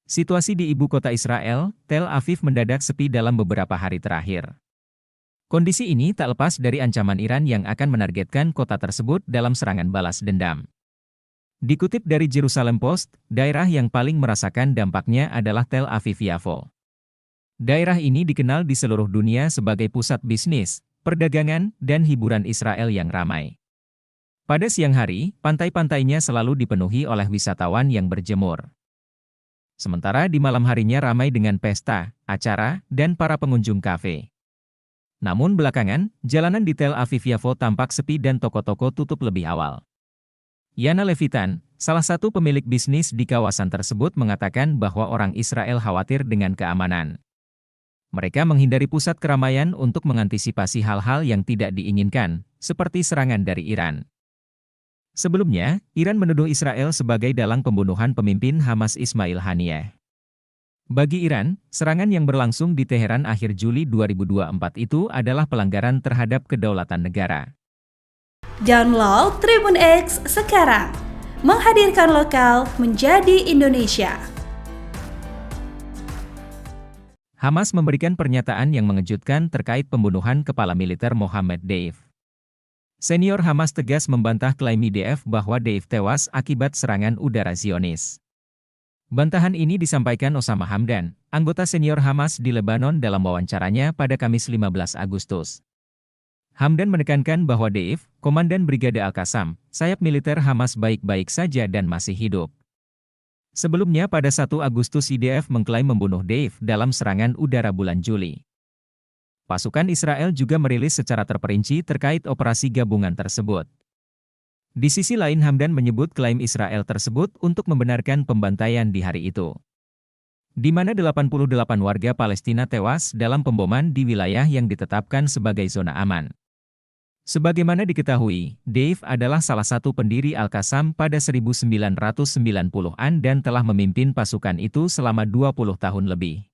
Situasi di ibu kota Israel, Tel Aviv mendadak sepi dalam beberapa hari terakhir. Kondisi ini tak lepas dari ancaman Iran yang akan menargetkan kota tersebut dalam serangan balas dendam. Dikutip dari Jerusalem Post, daerah yang paling merasakan dampaknya adalah Tel Aviv-Yafo. Daerah ini dikenal di seluruh dunia sebagai pusat bisnis, perdagangan, dan hiburan Israel yang ramai. Pada siang hari, pantai-pantainya selalu dipenuhi oleh wisatawan yang berjemur. Sementara di malam harinya ramai dengan pesta, acara, dan para pengunjung kafe. Namun belakangan, jalanan di Tel Aviv-Yafo tampak sepi dan toko-toko tutup lebih awal. Yana Levitan, salah satu pemilik bisnis di kawasan tersebut mengatakan bahwa orang Israel khawatir dengan keamanan. Mereka menghindari pusat keramaian untuk mengantisipasi hal-hal yang tidak diinginkan, seperti serangan dari Iran. Sebelumnya, Iran menuduh Israel sebagai dalang pembunuhan pemimpin Hamas Ismail Haniyeh. Bagi Iran, serangan yang berlangsung di Teheran akhir Juli 2024 itu adalah pelanggaran terhadap kedaulatan negara. Download Tribun X sekarang, menghadirkan lokal menjadi Indonesia. Hamas memberikan pernyataan yang mengejutkan terkait pembunuhan kepala militer Mohammad Deif. Senior Hamas tegas membantah klaim IDF bahwa Deif tewas akibat serangan udara Zionis. Bantahan ini disampaikan Osama Hamdan, anggota senior Hamas di Lebanon dalam wawancaranya pada Kamis 15 Agustus. Hamdan menekankan bahwa Deif, Komandan Brigade Al-Qassam, sayap militer Hamas baik-baik saja dan masih hidup. Sebelumnya pada 1 Agustus IDF mengklaim membunuh Deif dalam serangan udara bulan Juli. Pasukan Israel juga merilis secara terperinci terkait operasi gabungan tersebut. Di sisi lain Hamdan menyebut klaim Israel tersebut untuk membenarkan pembantaian di hari itu, di mana 88 warga Palestina tewas dalam pemboman di wilayah yang ditetapkan sebagai zona aman. Sebagaimana diketahui, Deif adalah salah satu pendiri Al-Qassam pada 1990-an dan telah memimpin pasukan itu selama 20 tahun lebih.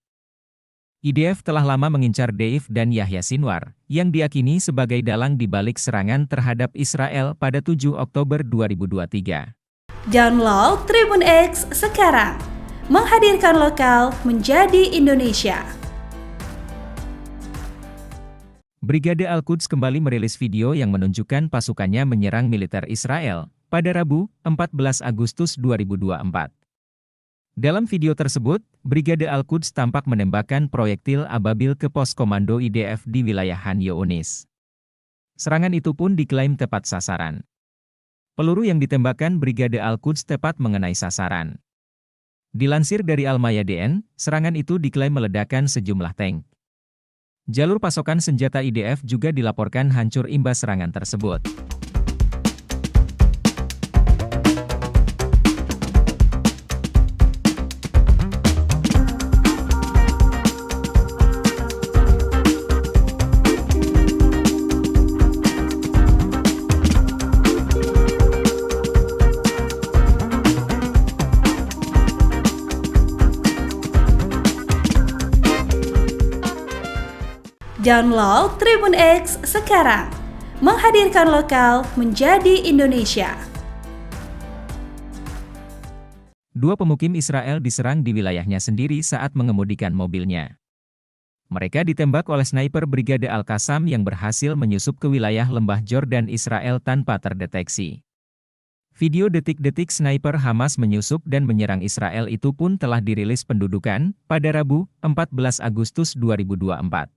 IDF telah lama mengincar Deif dan Yahya Sinwar, yang diyakini sebagai dalang di balik serangan terhadap Israel pada 7 Oktober 2023. Download Tribun X sekarang, menghadirkan lokal menjadi Indonesia. Brigade Al-Quds kembali merilis video yang menunjukkan pasukannya menyerang militer Israel pada Rabu, 14 Agustus 2024. Dalam video tersebut, Brigade Al-Quds tampak menembakkan proyektil ababil ke pos komando IDF di wilayah Han Younis. Serangan itu pun diklaim tepat sasaran. Peluru yang ditembakkan Brigade Al-Quds tepat mengenai sasaran. Dilansir dari Al-Mayadeen, serangan itu diklaim meledakkan sejumlah tank. Jalur pasokan senjata IDF juga dilaporkan hancur imbas serangan tersebut. Download Tribun X sekarang, menghadirkan lokal menjadi Indonesia. Dua pemukim Israel diserang di wilayahnya sendiri saat mengemudikan mobilnya. Mereka ditembak oleh sniper Brigade Al-Qassam yang berhasil menyusup ke wilayah lembah Jordan Israel tanpa terdeteksi. Video detik-detik sniper Hamas menyusup dan menyerang Israel itu pun telah dirilis pendudukan pada Rabu, 14 Agustus 2024.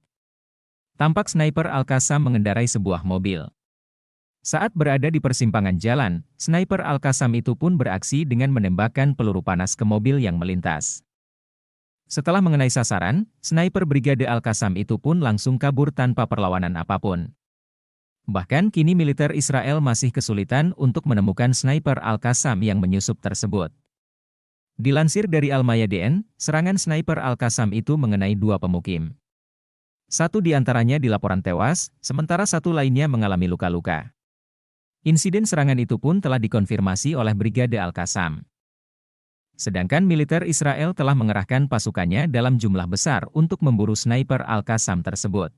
Tampak sniper Al-Qassam mengendarai sebuah mobil. Saat berada di persimpangan jalan, sniper Al-Qassam itu pun beraksi dengan menembakkan peluru panas ke mobil yang melintas. Setelah mengenai sasaran, sniper Brigade Al-Qassam itu pun langsung kabur tanpa perlawanan apapun. Bahkan kini militer Israel masih kesulitan untuk menemukan sniper Al-Qassam yang menyusup tersebut. Dilansir dari Al-Mayadeen, serangan sniper Al-Qassam itu mengenai dua pemukim. Satu di antaranya dilaporkan tewas, sementara satu lainnya mengalami luka-luka. Insiden serangan itu pun telah dikonfirmasi oleh Brigade Al-Qassam. Sedangkan militer Israel telah mengerahkan pasukannya dalam jumlah besar untuk memburu sniper Al-Qassam tersebut.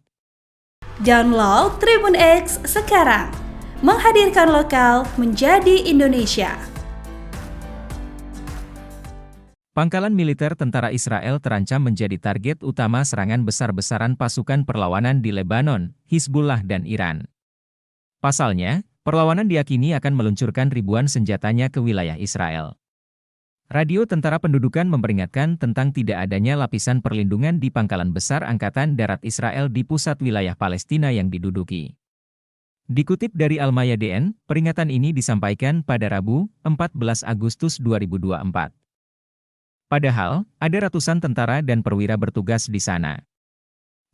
Download Tribun X sekarang, menghadirkan lokal menjadi Indonesia. Pangkalan militer tentara Israel terancam menjadi target utama serangan besar-besaran pasukan perlawanan di Lebanon, Hizbullah dan Iran. Pasalnya, perlawanan diyakini akan meluncurkan ribuan senjatanya ke wilayah Israel. Radio Tentara Pendudukan memperingatkan tentang tidak adanya lapisan perlindungan di pangkalan besar Angkatan Darat Israel di pusat wilayah Palestina yang diduduki. Dikutip dari Al-Mayadeen, peringatan ini disampaikan pada Rabu, 14 Agustus 2024. Padahal, ada ratusan tentara dan perwira bertugas di sana.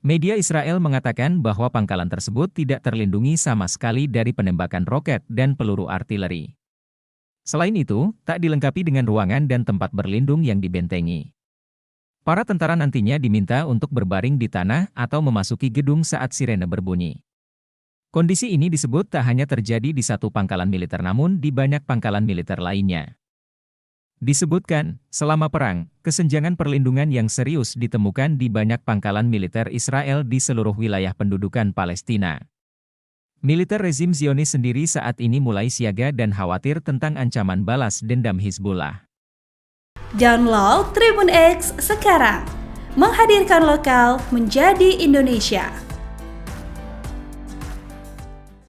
Media Israel mengatakan bahwa pangkalan tersebut tidak terlindungi sama sekali dari penembakan roket dan peluru artileri. Selain itu, tak dilengkapi dengan ruangan dan tempat berlindung yang dibentengi. Para tentara nantinya diminta untuk berbaring di tanah atau memasuki gedung saat sirene berbunyi. Kondisi ini disebut tak hanya terjadi di satu pangkalan militer namun di banyak pangkalan militer lainnya. Disebutkan, selama perang, kesenjangan perlindungan yang serius ditemukan di banyak pangkalan militer Israel di seluruh wilayah pendudukan Palestina. Militer rezim Zionis sendiri saat ini mulai siaga dan khawatir tentang ancaman balas dendam Hizbullah. Download Tribun X sekarang, menghadirkan lokal menjadi Indonesia.